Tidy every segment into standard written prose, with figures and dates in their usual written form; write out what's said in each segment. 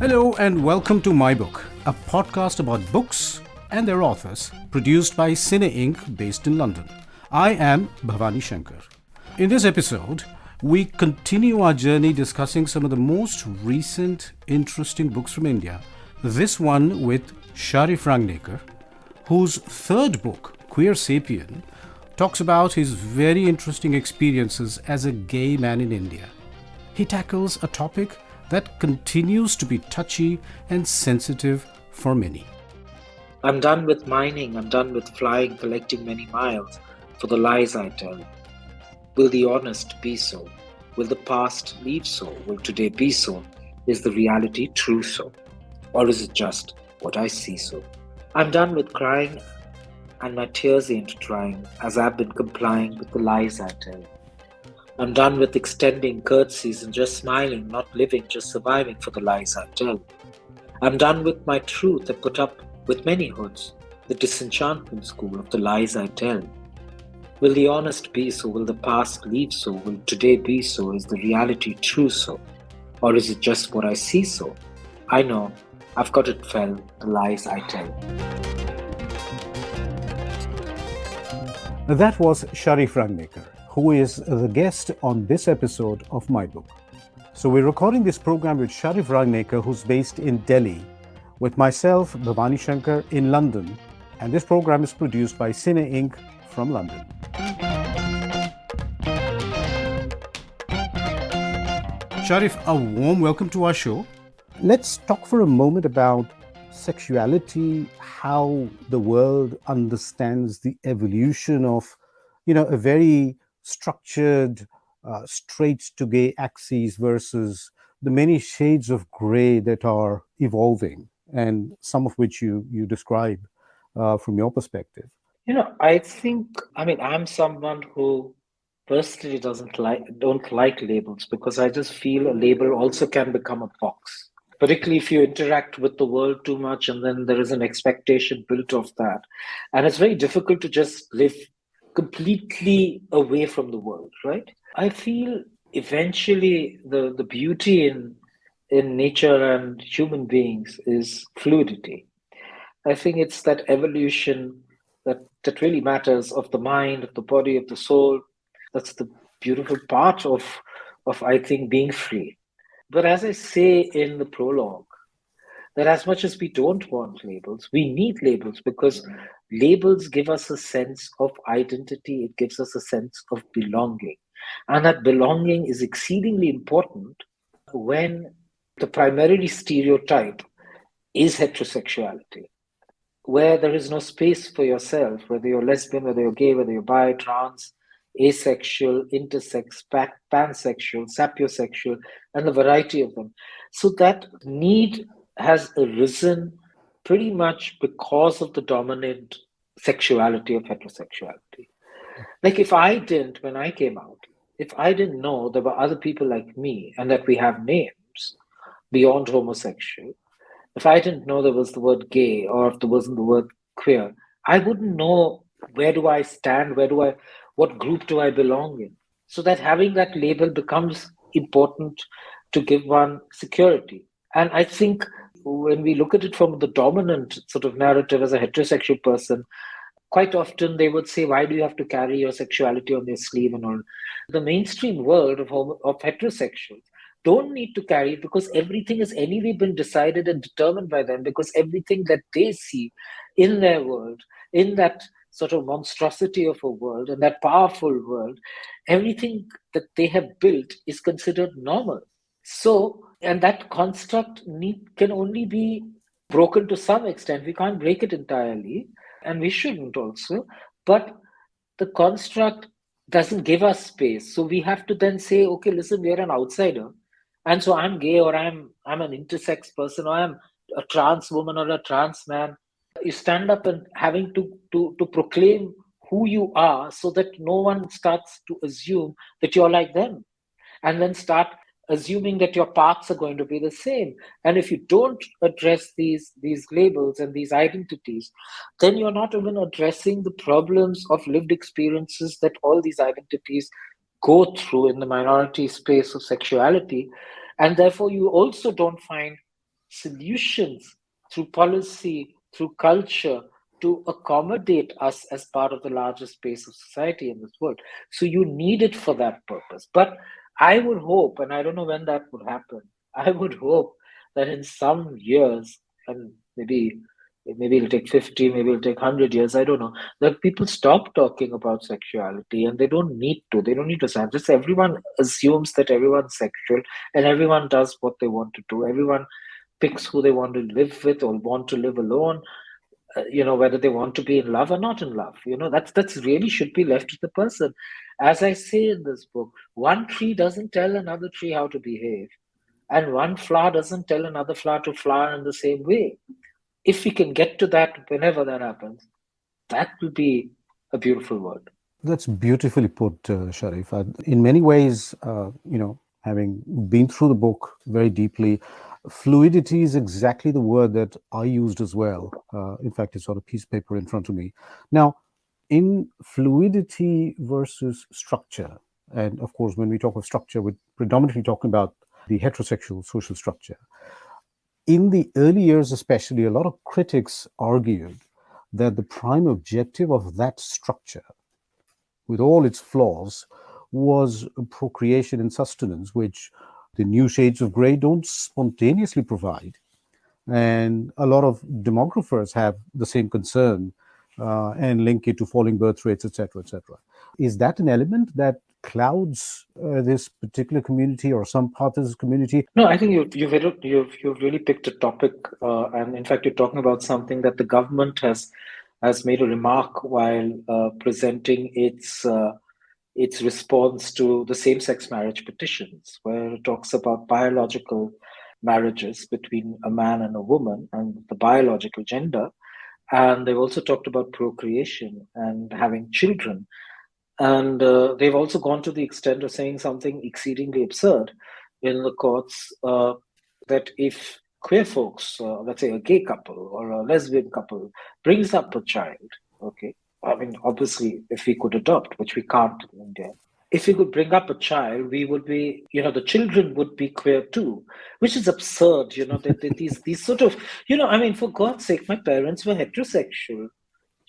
Hello and welcome to My Book, a podcast about books and their authors, produced by Cine Inc. based in London. I am Bhawani Shankar. In this episode, we continue our journey discussing some of the most recent interesting books from India. This one with Sharif Rangneker, whose third book, Queer Sapien, talks about his very interesting experiences as a gay man in India. He tackles a topic that continues to be touchy and sensitive for many. I'm done with mining, I'm done with flying, collecting many miles for the lies I tell. Will the honest be so? Will the past leave so? Will today be so? Is the reality true so? Or is it just what I see so? I'm done with crying and my tears ain't drying as I've been complying with the lies I tell. I'm done with extending curtsies and just smiling, not living, just surviving for the lies I tell. I'm done with my truth and put up with many hoods, the disenchantment school of the lies I tell. Will the honest be so? Will the past leave so? Will today be so? Is the reality true so? Or is it just what I see so? I know, I've got it fell, the lies I tell. That was Sharif Rangneker, who is the guest on this episode of My Book. So we're recording this program with Sharif Rangneker, who's based in Delhi, with myself, Bhawani Shankar, in London, and this program is produced by Cine Inc. from London. Sharif, a warm welcome to our show. Let's talk for a moment about sexuality, how the world understands the evolution of, a very structured, straight to gay axes versus the many shades of gray that are evolving, and some of which you describe from your perspective. I'm someone who personally don't like labels, because I just feel a label also can become a box, particularly if you interact with the world too much and then there is an expectation built of that. And it's very difficult to just live completely away from the world, right? I feel eventually the beauty in nature and human beings is fluidity. I think it's that evolution that really matters, of the mind, of the body, of the soul. That's the beautiful part of I think being free. But as I say in the prologue, that as much as we don't want labels, we need labels, because labels give us a sense of identity. It gives us a sense of belonging. And that belonging is exceedingly important when the primary stereotype is heterosexuality, where there is no space for yourself, whether you're lesbian, whether you're gay, whether you're bi, trans, asexual, intersex, pansexual, sapiosexual, and the variety of them. So that need has arisen pretty much because of the dominant sexuality of heterosexuality. Like when I came out, if I didn't know there were other people like me and that we have names beyond homosexual, if I didn't know there was the word gay, or if there wasn't the word queer, I wouldn't know where do I stand, what group do I belong in. So that having that label becomes important to give one security. And I think when we look at it from the dominant sort of narrative as a heterosexual person, quite often they would say, why do you have to carry your sexuality on your sleeve and all? The mainstream world of heterosexuals don't need to carry it, because everything has anyway been decided and determined by them, because everything that they see in their world, in that sort of monstrosity of a world and that powerful world, everything that they have built is considered normal. So, and that construct can only be broken to some extent. We can't break it entirely, and we shouldn't also. But the construct doesn't give us space. So we have to then say, okay, listen, we're an outsider. And so I'm gay, or I'm an intersex person, or I'm a trans woman or a trans man. You stand up and having to proclaim who you are, so that no one starts to assume that you're like them, and then start assuming that your paths are going to be the same. And if you don't address these labels and these identities, then you're not even addressing the problems of lived experiences that all these identities go through in the minority space of sexuality. And therefore, you also don't find solutions through policy, through culture, to accommodate us as part of the larger space of society in this world. So you need it for that purpose. But I would hope, and I don't know when that would happen, I would hope that in some years, and maybe it'll take 50, maybe it'll take 100 years, I don't know, that people stop talking about sexuality, and they don't need to say, just everyone assumes that everyone's sexual and everyone does what they want to do. Everyone picks who they want to live with or want to live alone, whether they want to be in love or not in love. That's really should be left to the person. As I say in this book, one tree doesn't tell another tree how to behave, and one flower doesn't tell another flower to flower in the same way. If we can get to that whenever that happens, that will be a beautiful world. That's beautifully put, Sharif. In many ways, having been through the book very deeply, fluidity is exactly the word that I used as well. In fact, it's on a piece of paper in front of me. Now, in fluidity versus structure, and of course, when we talk of structure, we're predominantly talking about the heterosexual social structure. In the early years, especially, a lot of critics argued that the prime objective of that structure, with all its flaws, was procreation and sustenance, which the new shades of grey don't spontaneously provide. And a lot of demographers have the same concern and link it to falling birth rates, etc., etc. Is that an element that clouds this particular community or some part of this community? No, I think you've really picked a topic, and in fact, you're talking about something that the government has made a remark while presenting its response to the same-sex marriage petitions, where it talks about biological marriages between a man and a woman and the biological gender. And they've also talked about procreation and having children. And they've also gone to the extent of saying something exceedingly absurd in the courts, that if queer folks, let's say a gay couple or a lesbian couple, brings up a child, okay, I mean, obviously, if we could adopt, which we can't in India, if we could bring up a child, we would be, the children would be queer too, which is absurd, that these sort of, I mean, for God's sake, my parents were heterosexual.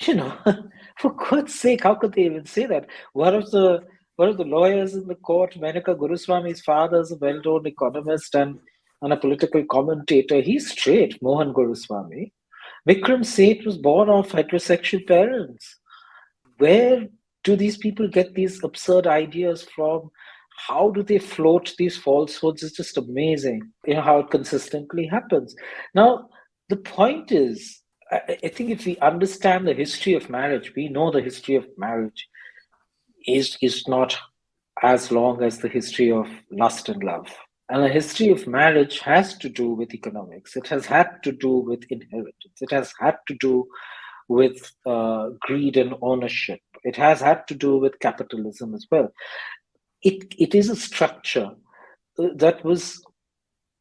you know, for God's sake, how could they even say that? One of the lawyers in the court, Menaka Guruswami's father, is a well-known economist and a political commentator. He's straight, Mohan Guruswami. Vikram Seth was born of heterosexual parents. Where do these people get these absurd ideas from? How do they float these falsehoods? It's just amazing, how it consistently happens. Now, the point is, I think if we understand the history of marriage, we know the history of marriage is not as long as the history of lust and love. And the history of marriage has to do with economics. It has had to do with inheritance. It has had to do with greed and ownership. It has had to do with capitalism as well. It is a structure that was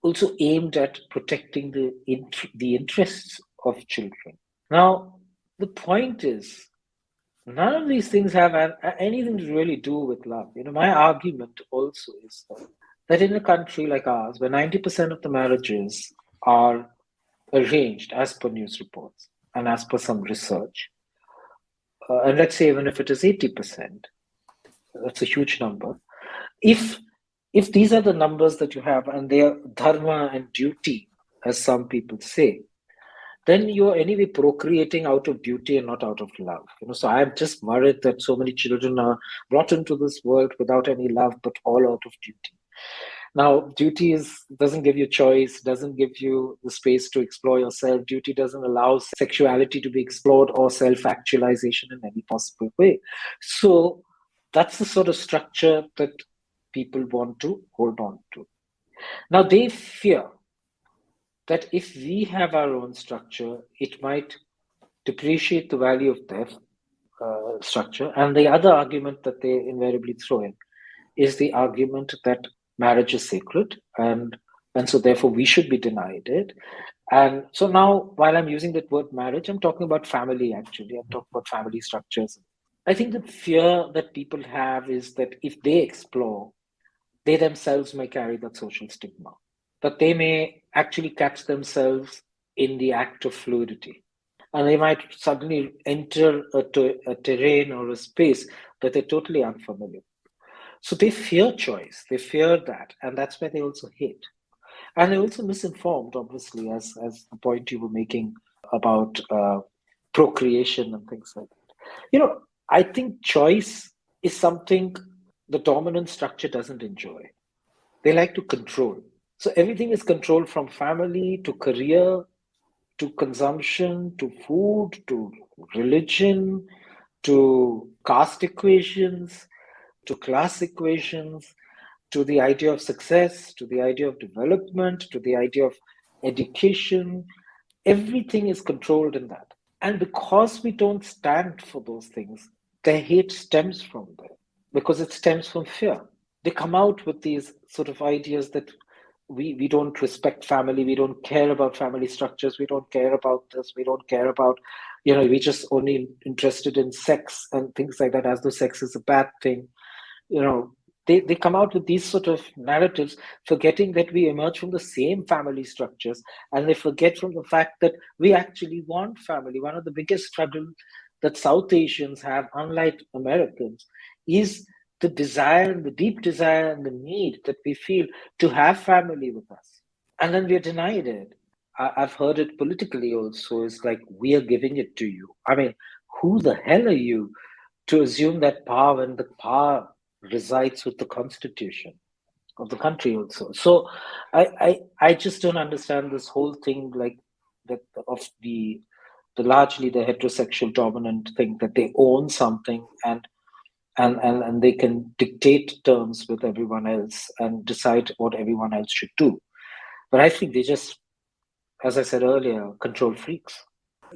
also aimed at protecting the interests of children. Now, the point is, none of these things have anything to really do with love. My argument also is that in a country like ours, where 90% of the marriages are arranged as per news reports and as per some research, and let's say even if it is 80%, that's a huge number. If these are the numbers that you have, and they are dharma and duty, as some people say, then you're anyway procreating out of duty and not out of love. So I'm just worried that so many children are brought into this world without any love, but all out of duty. Now, duty doesn't give you choice, doesn't give you the space to explore yourself. Duty doesn't allow sexuality to be explored or self-actualization in any possible way. So that's the sort of structure that people want to hold on to. Now, they fear that if we have our own structure, it might depreciate the value of their structure. And the other argument that they invariably throw in is the argument that marriage is sacred, and so therefore we should be denied it. And so now, while I'm using that word marriage, I'm talking about family, actually. I'm talking about family structures. I think the fear that people have is that if they explore, they themselves may carry that social stigma. but they may actually catch themselves in the act of fluidity. And they might suddenly enter a terrain or a space that they're totally unfamiliar. So they fear choice, they fear that, and that's why they also hate. And they're also misinformed, obviously, as the point you were making about procreation and things like that. I think choice is something the dominant structure doesn't enjoy. They like to control. So everything is controlled from family to career to consumption to food to religion to caste equations to class equations to the idea of success, to the idea of development, to the idea of education. Everything is controlled in that. And because we don't stand for those things, their hate stems from there because it stems from fear. They come out with these sort of ideas that we don't respect family, we don't care about family structures, we don't care about this, we don't care about, we just only interested in sex and things like that, as though sex is a bad thing. you know they come out with these sort of narratives, forgetting that we emerge from the same family structures, and they forget from the fact that we actually want family. One of the biggest struggles that South Asians have, unlike Americans, is the desire and the deep desire and the need that we feel to have family with us, and then we're denied it. I've heard it politically also. It's like, we are giving it to you. I mean, who the hell are you to assume that power when the power resides with the constitution of the country also? So I just don't understand this whole thing, like that, of the largely the heterosexual dominant thing, that they own something, and they can dictate terms with everyone else and decide what everyone else should do. But I think they just, as I said earlier, control freaks.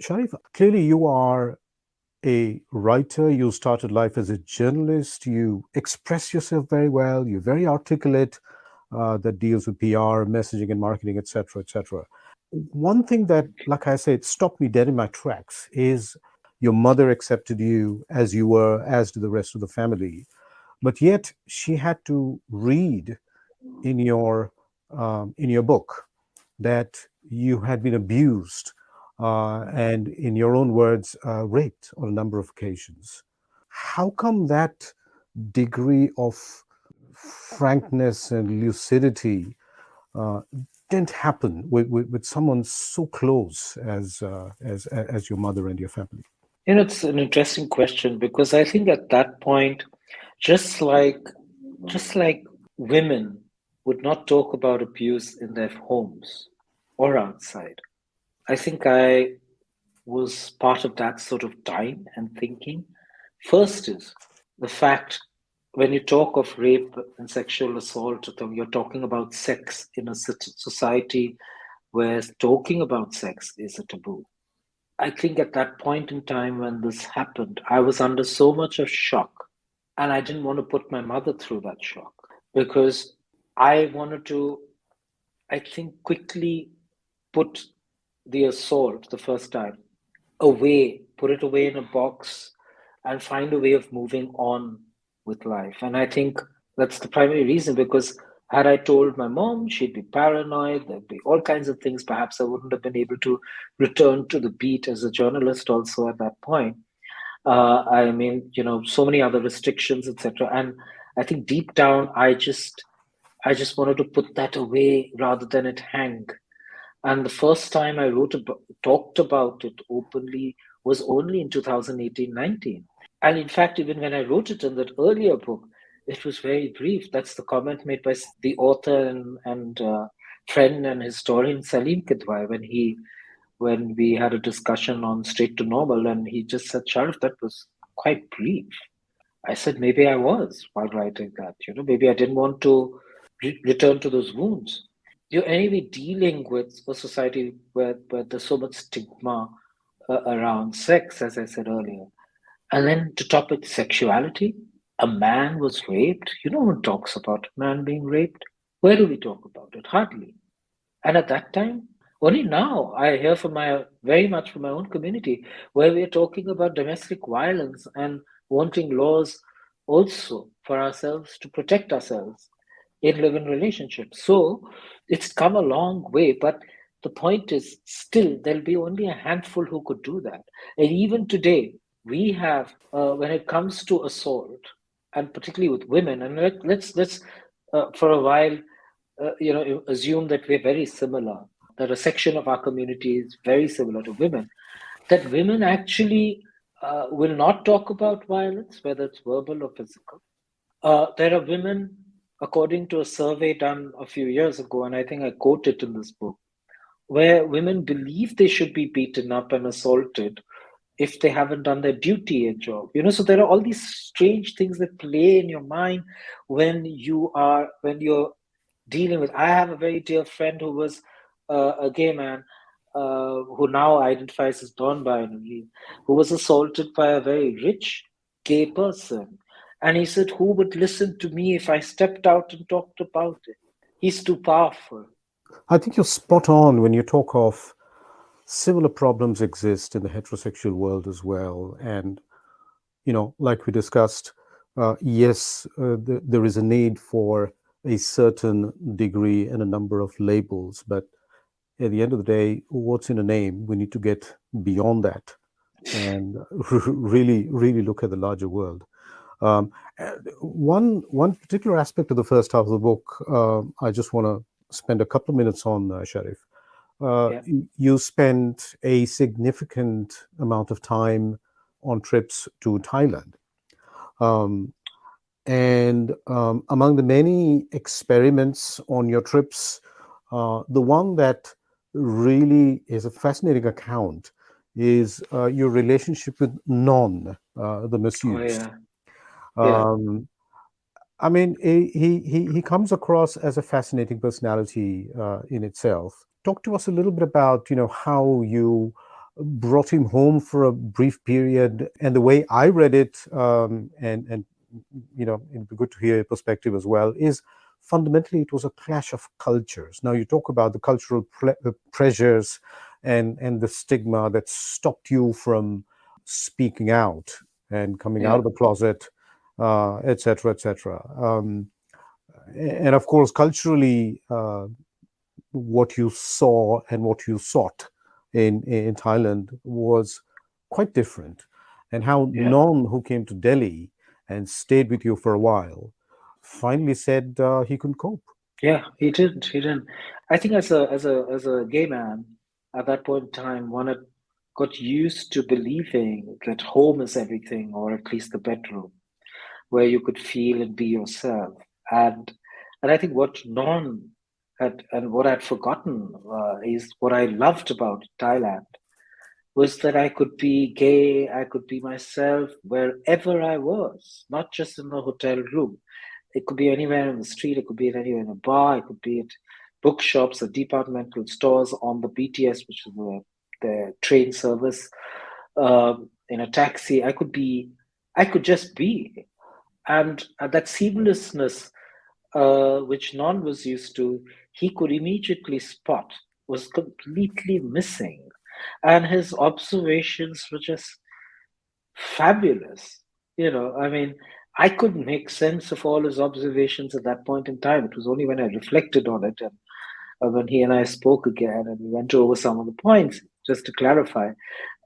Sharif, clearly you are a writer. You started life as a journalist. You express yourself very well. You're very articulate. That deals with PR, messaging, and marketing, etc., etc. One thing that, like I said, stopped me dead in my tracks is your mother accepted you as you were, as did the rest of the family, but yet she had to read in your book that you had been abused and, in your own words, raped on a number of occasions. How come that degree of frankness and lucidity uh, didn't happen with someone so close as your mother and your family? It's an interesting question, because I think at that point, just like just like women would not talk about abuse in their homes or outside, I think I was part of that sort of time and thinking. First is the fact, when you talk of rape and sexual assault, you're talking about sex in a society where talking about sex is a taboo. I think at that point in time when this happened, I was under so much of shock, and I didn't want to put my mother through that shock, because I wanted to, I think, quickly put the assault the first time away, put it away in a box, and find a way of moving on with life. And I think that's the primary reason, because had I told my mom, she'd be paranoid, there'd be all kinds of things. Perhaps I wouldn't have been able to return to the beat as a journalist also at that point. I mean, so many other restrictions, etc. And I think deep down, I just wanted to put that away rather than it hang. And the first time I talked about it openly was only in 2018-19. And in fact, even when I wrote it in that earlier book, it was very brief. That's the comment made by the author and friend and historian Salim Kidwai when we had a discussion on Straight to Normal, and he just said, Sharif, that was quite brief. I said, maybe I was while writing that. Maybe I didn't want to return to those wounds. You're anyway dealing with a society where there's so much stigma around sex, as I said earlier. And then to top it, sexuality. A man was raped. No one talks about a man being raped. Where do we talk about it? Hardly. And at that time, only now I hear very much from my own community, where we are talking about domestic violence and wanting laws also for ourselves to protect ourselves. in live-in relationships. So it's come a long way, but the point is still there'll be only a handful who could do that. And even today, we have, when it comes to assault, and particularly with women, and let's for a while, assume that we're very similar, that a section of our community is very similar to women, that women actually will not talk about violence, whether it's verbal or physical. There are women, according to a survey done a few years ago, and I think I quote it in this book, where women believe they should be beaten up and assaulted if they haven't done their duty and job. So there are all these strange things that play in your mind when you're dealing with. I have a very dear friend who was a gay man, who now identifies as non-binary, who was assaulted by a very rich gay person. And he said, who would listen to me if I stepped out and talked about it? He's too powerful. I think you're spot on when you talk of similar problems exist in the heterosexual world as well. And, like we discussed, yes, there is a need for a certain degree and a number of labels, but at the end of the day, what's in a name? We need to get beyond that and really, really look at the larger world. One particular aspect of the first half of the book, I just want to spend a couple of minutes on, Sharif. Yeah. You spent a significant amount of time on trips to Thailand. And among the many experiments on your trips, the one that really is a fascinating account is your relationship with Non, the masseuse. Oh, yeah. I mean, he comes across as a fascinating personality in itself. Talk to us a little bit about, how you brought him home for a brief period, and the way I read it, and it'd be good to hear your perspective as well, is fundamentally it was a clash of cultures. Now you talk about the cultural pressures and the stigma that stopped you from speaking out and coming out of the closet, et cetera, et cetera. And of course, culturally, what you saw and what you sought in Thailand was quite different. And how Non, who came to Delhi and stayed with you for a while, finally said he couldn't cope. Yeah, he didn't. He didn't. I think as a gay man at that point in time, one had got used to believing that home is everything, or at least the bedroom, where you could feel and be yourself. And I think what Non had and what I'd forgotten is what I loved about Thailand was that I could be gay, I could be myself wherever I was, not just in the hotel room. It could be anywhere in the street, it could be anywhere in a bar, it could be at bookshops, at departmental stores, on the BTS, which is the train service, in a taxi. I could just be. And that seamlessness, which Non was used to, he could immediately spot was completely missing. And his observations were just fabulous. I mean, I couldn't make sense of all his observations at that point in time. It was only when I reflected on it and when he and I spoke again and we went over some of the points, just to clarify,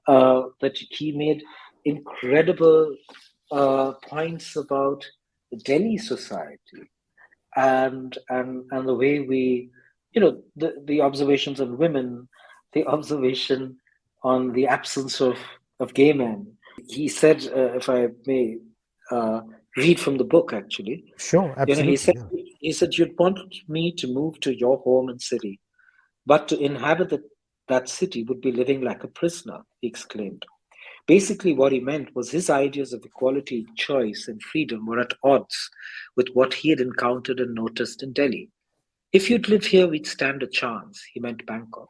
that he made incredible points about the Delhi society and the way we, the observations on women, the observation on the absence of gay men. He said, if I may read from the book, actually. Sure, absolutely. He said, you'd want me to move to your home and city, but to inhabit that city would be living like a prisoner, he exclaimed. Basically, what he meant was his ideas of equality, choice, and freedom were at odds with what he had encountered and noticed in Delhi. If you'd live here, we'd stand a chance, he meant Bangkok.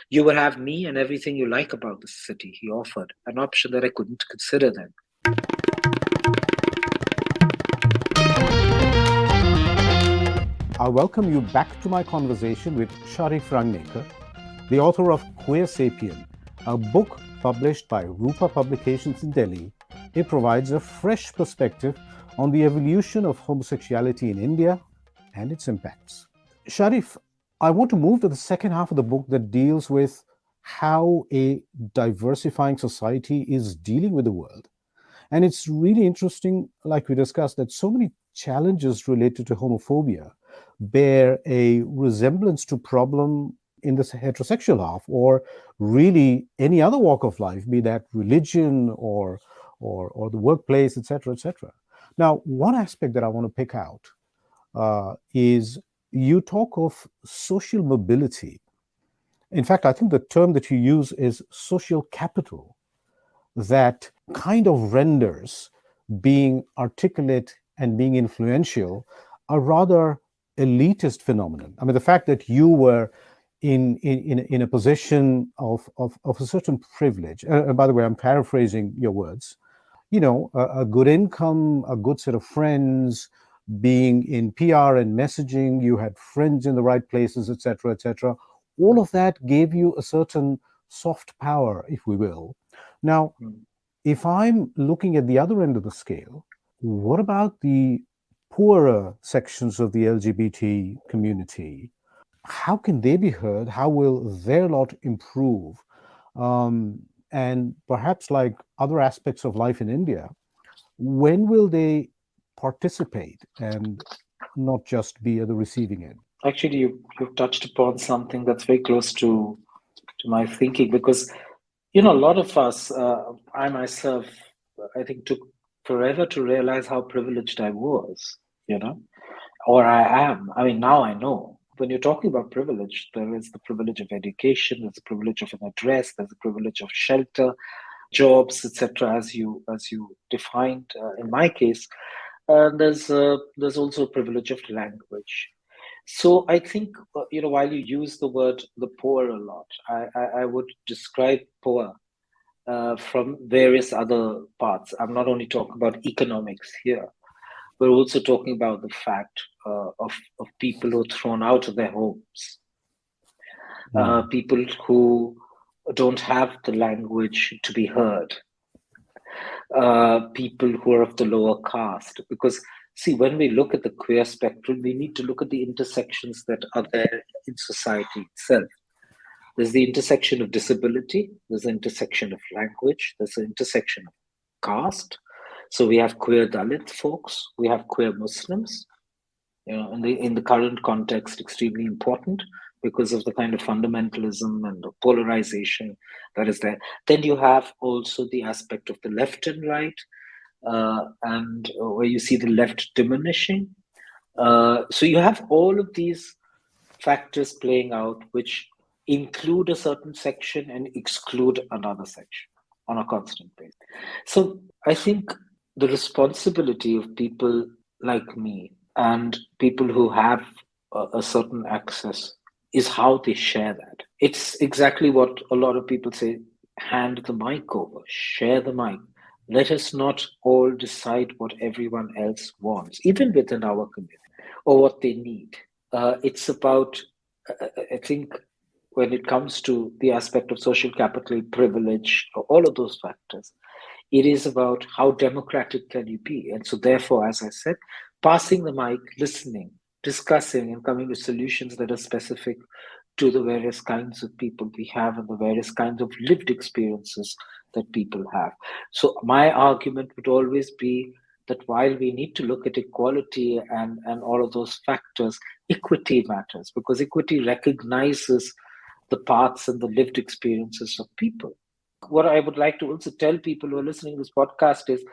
You would have me and everything you like about the city, he offered, an option that I couldn't consider then. I welcome you back to my conversation with Sharif Rangneker, the author of Queer Sapien, a book published by Rupa Publications in Delhi. It provides a fresh perspective on the evolution of homosexuality in India and its impacts. Sharif, I want to move to the second half of the book that deals with how a diversifying society is dealing with the world. And it's really interesting, like we discussed, that so many challenges related to homophobia bear a resemblance to problem in the heterosexual half, or really any other walk of life, be that religion or the workplace, etc., etc. Now, one aspect that I want to pick out is you talk of social mobility. In fact, I think the term that you use is social capital, that kind of renders being articulate and being influential a rather elitist phenomenon. I mean, the fact that you were in a position of a certain privilege, and by the way, I'm paraphrasing your words, a good income, a good set of friends, being in PR and messaging, you had friends in the right places, etc., etc. All of that gave you a certain soft power, if we will. Now, if I'm looking at the other end of the scale, what about the poorer sections of the LGBT community? How can they be heard? How will their lot improve? And perhaps, like other aspects of life in India, when will they participate and not just be at the receiving end? Actually, you've touched upon something that's very close to my thinking, because a lot of us, I myself, I think took forever to realize how privileged I was, or I am. I mean, now I know. When you're talking about privilege, there is the privilege of education, there's the privilege of an address, there's the privilege of shelter, jobs, etc., as you defined in my case. And there's also a privilege of language. So I think while you use the word the poor a lot, I would describe poor from various other parts. I'm not only talking about economics here. We're also talking about the fact of people who are thrown out of their homes, people who don't have the language to be heard, people who are of the lower caste. Because, see, when we look at the queer spectrum, we need to look at the intersections that are there in society itself. There's the intersection of disability, there's the intersection of language, there's the intersection of caste. So we have queer Dalit folks, we have queer Muslims, in the current context, extremely important because of the kind of fundamentalism and the polarization that is there. Then you have also the aspect of the left and right, and where you see the left diminishing. So you have all of these factors playing out, which include a certain section and exclude another section on a constant basis. So I think the responsibility of people like me and people who have a certain access is how they share that. It's exactly what a lot of people say: hand the mic over, share the mic. Let us not all decide what everyone else wants, even within our community, or what they need. It's about, I think, when it comes to the aspect of social capital, privilege, all of those factors, it is about how democratic can you be. And so therefore, as I said, passing the mic, listening, discussing, and coming to solutions that are specific to the various kinds of people we have and the various kinds of lived experiences that people have. So my argument would always be that while we need to look at equality and all of those factors, equity matters, because equity recognizes the paths and the lived experiences of people. What I would like to also tell people who are listening to this podcast is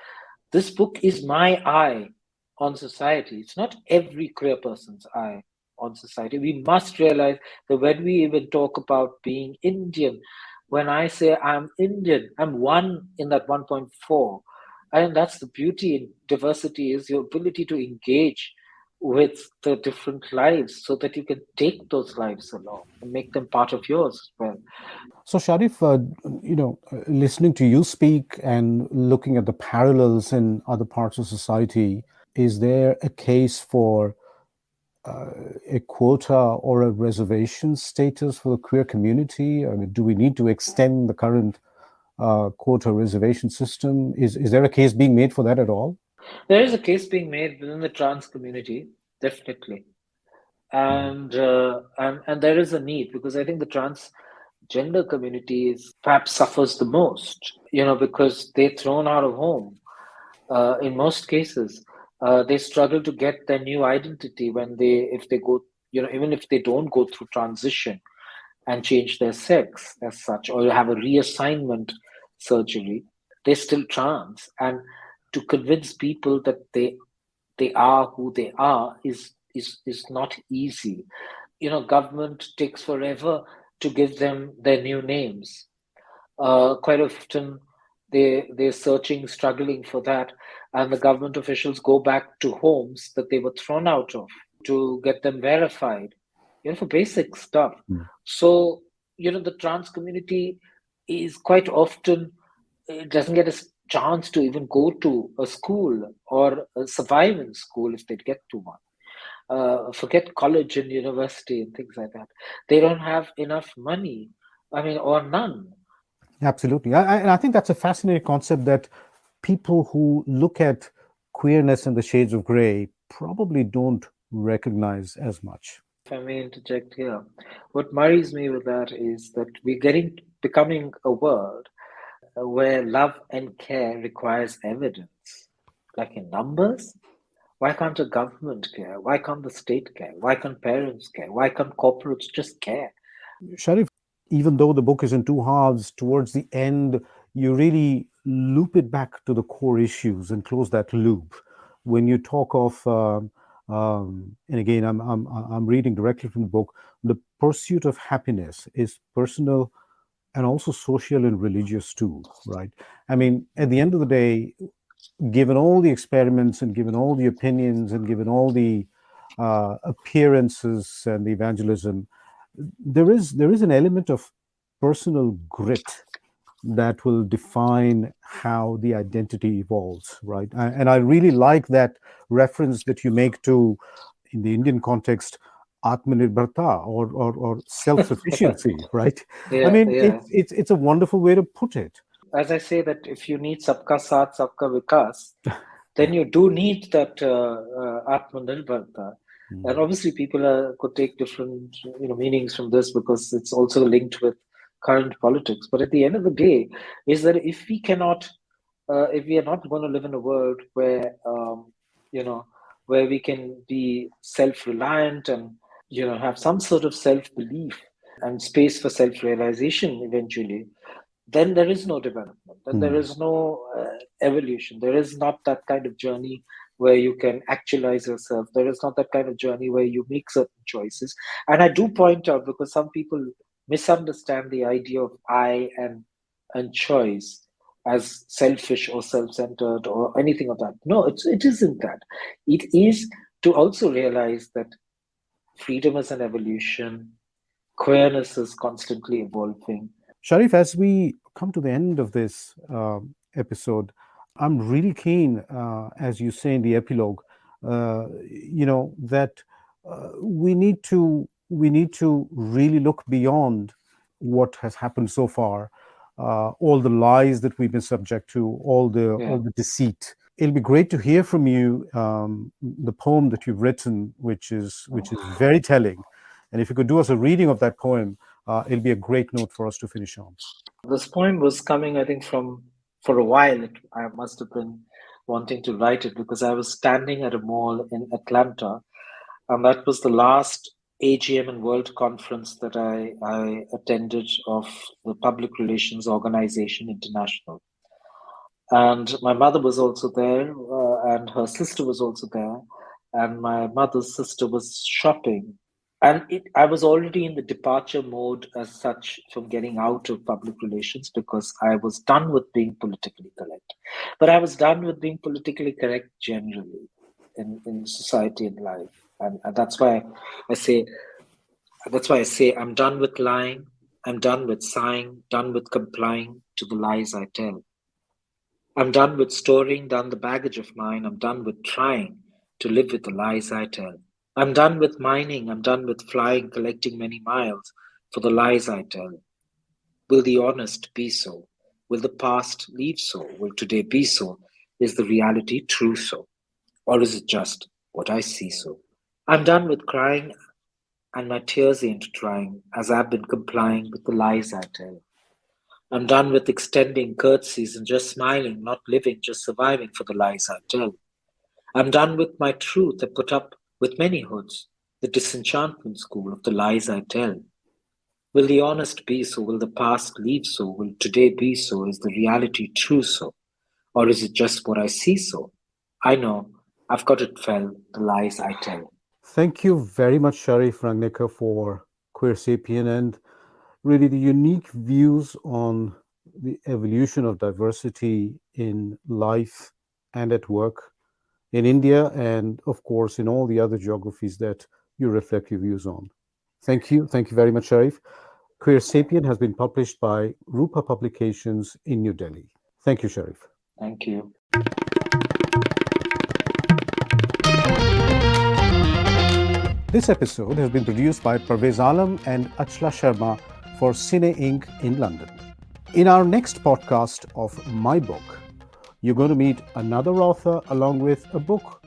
this book is my eye on society. It's not every queer person's eye on society. We must realize that when we even talk about being Indian, when I say I'm Indian, I'm one in that 1.4. And that's the beauty in diversity, is your ability to engage with the different lives so that you can take those lives along and make them part of yours as well. So, Sharif, listening to you speak and looking at the parallels in other parts of society, is there a case for a quota or a reservation status for the queer community? I mean, do we need to extend the current quota reservation system? Is there a case being made for that at all? There is a case being made within the trans community, definitely. And there is a need, because I think the transgender community is perhaps suffers the most, because they're thrown out of home. In most cases, they struggle to get their new identity if they go, even if they don't go through transition and change their sex as such, or have a reassignment surgery, they're still trans. And to convince people that they are who they are is not easy. Government takes forever to give them their new names. Quite often they're searching, struggling for that, and the government officials go back to homes that they were thrown out of to get them verified, for basic stuff. Mm. So, the trans community is quite often, it doesn't get a chance to even go to a school or survive in school if they get to one. Forget college and university and things like that. They don't have enough money, or none. Absolutely. And I think that's a fascinating concept that people who look at queerness and the shades of gray probably don't recognize as much. If I may interject here, what worries me with that is that becoming a world where love and care requires evidence, like in numbers. Why can't a government care? Why can't the state care? Why can't parents care? Why can't corporates just care? Sharif, even though the book is in two halves, towards the end, you really loop it back to the core issues and close that loop. When you talk of, and again, I'm reading directly from the book, the pursuit of happiness is personal and also social and religious too, right? I mean, at the end of the day, given all the experiments and given all the opinions and given all the appearances and the evangelism, there is an element of personal grit that will define how the identity evolves, right? And I really like that reference that you make to, in the Indian context, Atmanirbharta or self-sufficiency, right? I Yeah, mean, yeah. it's a wonderful way to put it. As I say, that if you need sabka saath, sabka vikas, then you do need that Atmanirbharta. And Mm. obviously, people could take different meanings from this, because it's also linked with current politics. But at the end of the day, is that if we are not going to live in a world where where we can be self-reliant and have some sort of self-belief and space for self-realization eventually, then there is no development, then there Mm. is no evolution. There is not that kind of journey where you can actualize yourself. There is not that kind of journey where you make certain choices. And I do point out, because some people misunderstand the idea of I and choice as selfish or self-centered or anything of that. No, it isn't that. It is to also realize that freedom is an evolution, queerness is constantly evolving. Sharif, as we come to the end of this episode, I'm really keen, as you say in the epilogue, that we need to really look beyond what has happened so far, all the lies that we've been subject to, all the Yeah. all the deceit. It'll be great to hear from you the poem that you've written, which is very telling. And if you could do us a reading of that poem, it'll be a great note for us to finish on. This poem was coming, I think, from for a while. I must have been wanting to write it, because I was standing at a mall in Atlanta, and that was the last AGM and World Conference that I attended of the Public Relations Organization International. And my mother was also there, and her sister was also there, and my mother's sister was shopping. And I was already in the departure mode as such from getting out of public relations, because I was done with being politically correct. But I was done with being politically correct generally in society and life. And that's why I say I'm done with lying, I'm done with sighing, done with complying to the lies I tell. I'm done with storing down the baggage of mine. I'm done with trying to live with the lies I tell. I'm done with mining. I'm done with flying, collecting many miles for the lies I tell. Will the honest be so? Will the past leave so? Will today be so? Is the reality true so? Or is it just what I see so? I'm done with crying. and my tears ain't drying as I've been complying with the lies I tell. I'm done with extending curtsies and just smiling, not living, just surviving for the lies I tell. I'm done with my truth I put up with many hoods, the disenchantment school of the lies I tell. Will the honest be so? Will the past leave so? Will today be so? Is the reality true so? Or is it just what I see so? I know, I've got it fell, the lies I tell. Thank you very much, Sharif Rangneker, for Queer Sapien and really the unique views on the evolution of diversity in life and at work in India, and of course in all the other geographies that you reflect your views on. Thank you. Thank you very much, Sharif. Queer Sapien has been published by Rupa Publications in New Delhi. Thank you, Sharif. Thank you. This episode has been produced by Parvez Alam and Achla Sharma for Cine Inc. in London. In our next podcast of My Book, you're going to meet another author along with a book.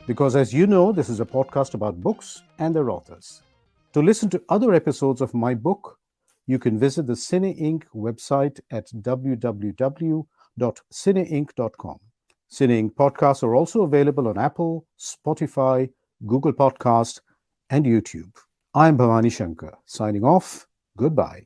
Because as you know, this is a podcast about books and their authors. To listen to other episodes of My Book, you can visit the Cine Inc. website at www.cineinc.com. Cine Inc. podcasts are also available on Apple, Spotify, Google Podcast, and YouTube. I'm Bhawani Shankar, signing off. Goodbye.